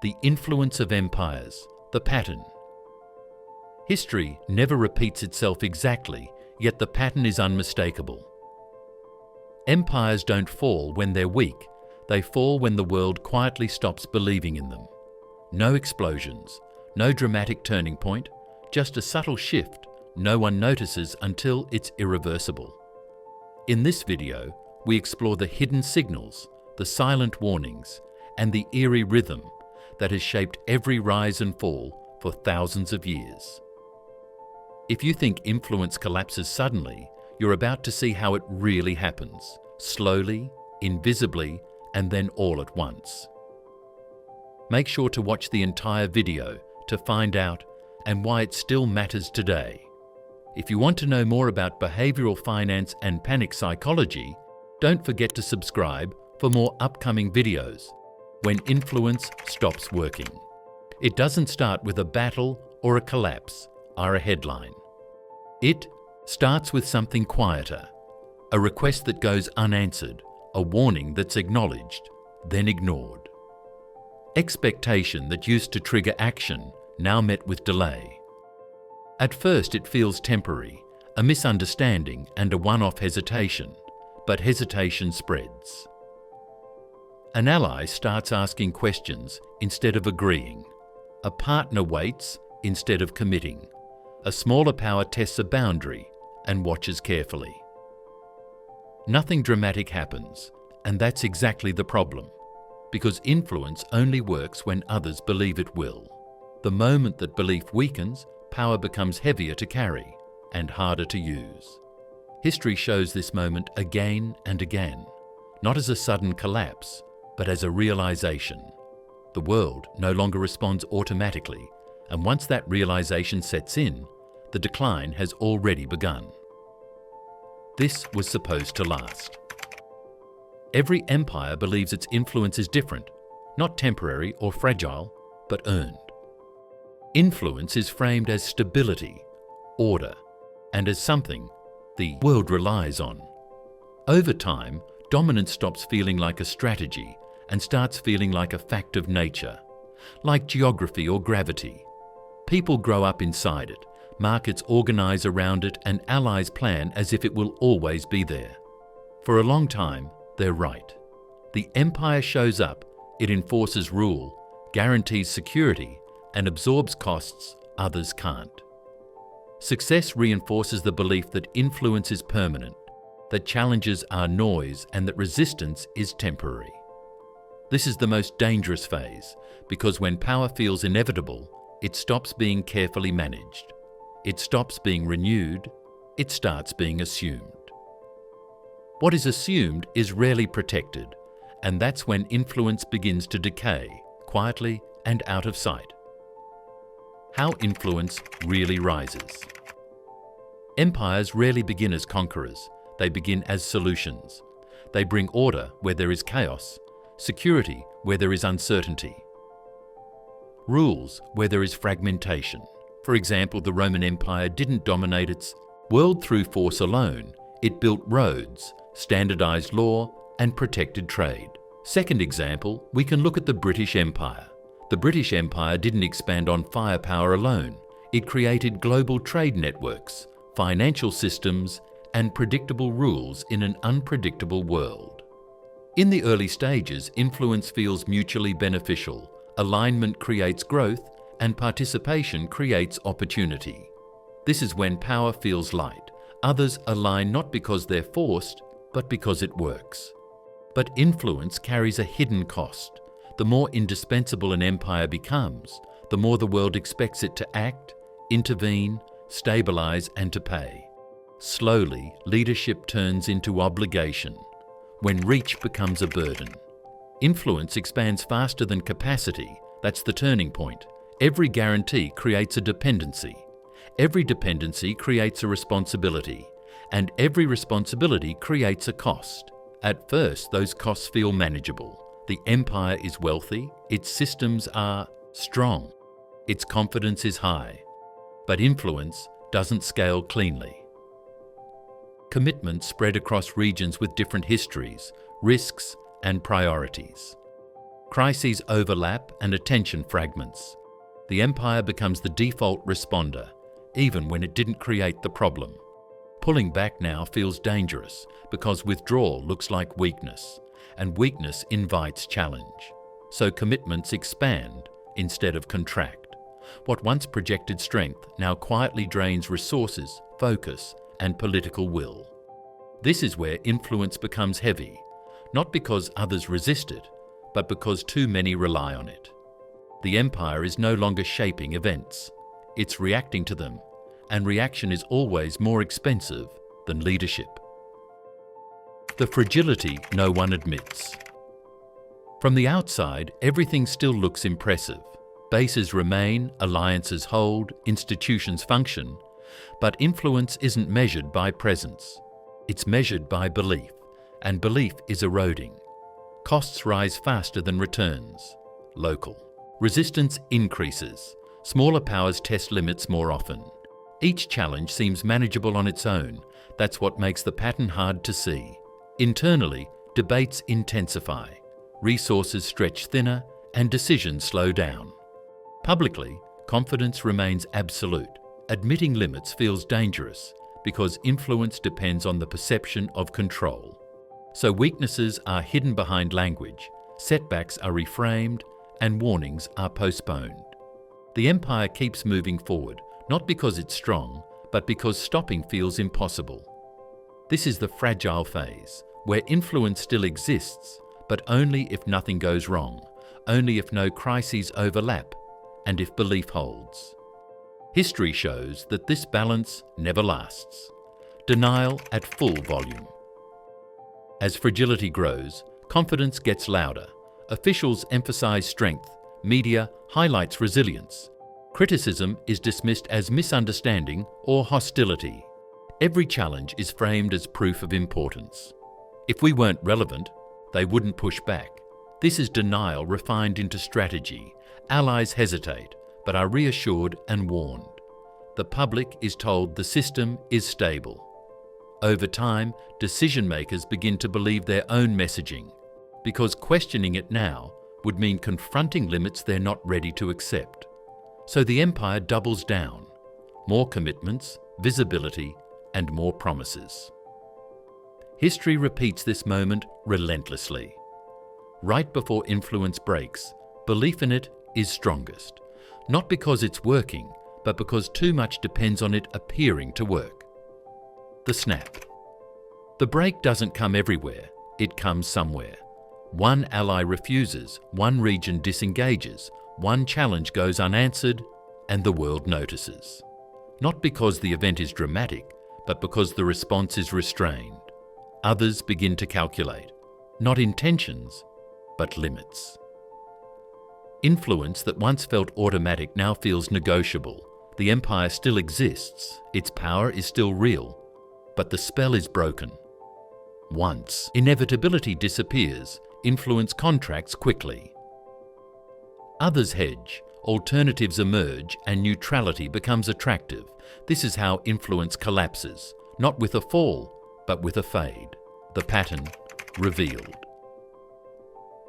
The influence of empires, the pattern. History never repeats itself exactly, yet the pattern is unmistakable. Empires don't fall when they're weak, they fall when the world quietly stops believing in them. No explosions, no dramatic turning point, just a subtle shift no one notices until it's irreversible. In this video, we explore the hidden signals, the silent warnings, and the eerie rhythm that has shaped every rise and fall for thousands of years. If you think influence collapses suddenly, you're about to see how it really happens, slowly, invisibly, and then all at once. Make sure to watch the entire video to find out and why it still matters today. If you want to know more about behavioral finance and panic psychology, don't forget to subscribe for more upcoming videos. When influence stops working. It doesn't start with a battle or a collapse, or a headline. It starts with something quieter, a request that goes unanswered, a warning that's acknowledged, then ignored. Expectation that used to trigger action, now met with delay. At first it feels temporary, a misunderstanding and a one-off hesitation, but hesitation spreads. An ally starts asking questions instead of agreeing. A partner waits instead of committing. A smaller power tests a boundary and watches carefully. Nothing dramatic happens, and that's exactly the problem, because influence only works when others believe it will. The moment that belief weakens, power becomes heavier to carry and harder to use. History shows this moment again and again, not as a sudden collapse, but as a realization. The world no longer responds automatically, and once that realization sets in, the decline has already begun. This was supposed to last. Every empire believes its influence is different, not temporary or fragile, but earned. Influence is framed as stability, order, and as something the world relies on. Over time, dominance stops feeling like a strategy and starts feeling like a fact of nature, like geography or gravity. People grow up inside it, markets organize around it, and allies plan as if it will always be there. For a long time, they're right. The empire shows up, it enforces rule, guarantees security, and absorbs costs others can't. Success reinforces the belief that influence is permanent, that challenges are noise, and that resistance is temporary. This is the most dangerous phase, because when power feels inevitable, it stops being carefully managed. It stops being renewed, it starts being assumed. What is assumed is rarely protected, and that's when influence begins to decay, quietly and out of sight. How influence really rises. Empires rarely begin as conquerors, they begin as solutions. They bring order where there is chaos, security where there is uncertainty, rules where there is fragmentation. For example, the Roman Empire didn't dominate its world through force alone. It built roads, standardized law, and protected trade. Second example, we can look at the British Empire. The British Empire didn't expand on firepower alone. It created global trade networks, financial systems, and predictable rules in an unpredictable world. In the early stages, influence feels mutually beneficial. Alignment creates growth, and participation creates opportunity. This is when power feels light. Others align not because they're forced, but because it works. But influence carries a hidden cost. The more indispensable an empire becomes, the more the world expects it to act, intervene, stabilize, and to pay. Slowly, leadership turns into obligation, when reach becomes a burden. Influence expands faster than capacity. That's the turning point. Every guarantee creates a dependency. Every dependency creates a responsibility. And every responsibility creates a cost. At first, those costs feel manageable. The empire is wealthy, its systems are strong, its confidence is high, but influence doesn't scale cleanly. Commitments spread across regions with different histories, risks, and priorities. Crises overlap and attention fragments. The empire becomes the default responder, even when it didn't create the problem. Pulling back now feels dangerous because withdrawal looks like weakness, and weakness invites challenge. So commitments expand instead of contract. What once projected strength now quietly drains resources, focus, and political will. This is where influence becomes heavy, not because others resist it, but because too many rely on it. The empire is no longer shaping events, it's reacting to them, and reaction is always more expensive than leadership. The fragility no one admits. From the outside, everything still looks impressive. Bases remain, alliances hold, institutions function, but influence isn't measured by presence. It's measured by belief, and belief is eroding. Costs rise faster than returns. Local. Resistance increases. Smaller powers test limits more often. Each challenge seems manageable on its own. That's what makes the pattern hard to see. Internally, debates intensify. Resources stretch thinner and decisions slow down. Publicly, confidence remains absolute. Admitting limits feels dangerous because influence depends on the perception of control. So weaknesses are hidden behind language, setbacks are reframed, and warnings are postponed. The empire keeps moving forward, not because it's strong, but because stopping feels impossible. This is the fragile phase, where influence still exists, but only if nothing goes wrong, only if no crises overlap, and if belief holds. History shows that this balance never lasts. Denial at full volume. As fragility grows, confidence gets louder. Officials emphasize strength. Media highlights resilience. Criticism is dismissed as misunderstanding or hostility. Every challenge is framed as proof of importance. If we weren't relevant, they wouldn't push back. This is denial refined into strategy. Allies hesitate, but are reassured and warned. The public is told the system is stable. Over time, decision-makers begin to believe their own messaging, because questioning it now would mean confronting limits they're not ready to accept. So the empire doubles down. More commitments, visibility, and more promises. History repeats this moment relentlessly. Right before influence breaks, belief in it is strongest. Not because it's working, but because too much depends on it appearing to work. The snap. The break doesn't come everywhere, it comes somewhere. One ally refuses, one region disengages, one challenge goes unanswered, and the world notices. Not because the event is dramatic, but because the response is restrained. Others begin to calculate, not intentions, but limits. Influence that once felt automatic now feels negotiable. The empire still exists, its power is still real, but the spell is broken. Once inevitability disappears, influence contracts quickly. Others hedge, alternatives emerge, and neutrality becomes attractive. This is how influence collapses, not with a fall, but with a fade. The pattern revealed.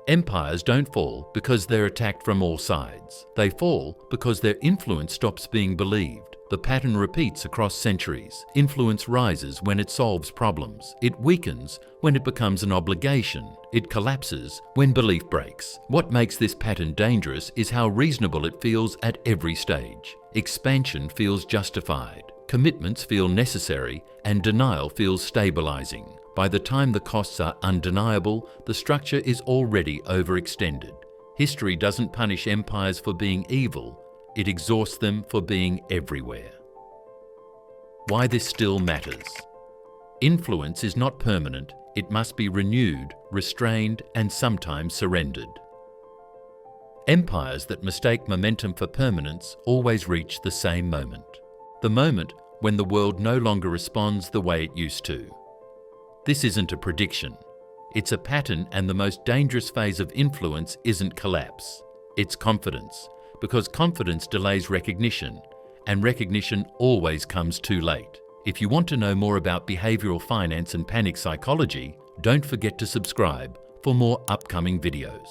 Empires don't fall because they're attacked from all sides. They fall because their influence stops being believed. The pattern repeats across centuries. Influence rises when it solves problems. It weakens when it becomes an obligation. It collapses when belief breaks. What makes this pattern dangerous is how reasonable it feels at every stage. Expansion feels justified. Commitments feel necessary, and denial feels stabilizing. By the time the costs are undeniable, the structure is already overextended. History doesn't punish empires for being evil, it exhausts them for being everywhere. Why this still matters. Influence is not permanent, it must be renewed, restrained, and sometimes surrendered. Empires that mistake momentum for permanence always reach the same moment. The moment when the world no longer responds the way it used to. This isn't a prediction. It's a pattern, and the most dangerous phase of influence isn't collapse. It's confidence, because confidence delays recognition, and recognition always comes too late. If you want to know more about behavioral finance and panic psychology, don't forget to subscribe for more upcoming videos.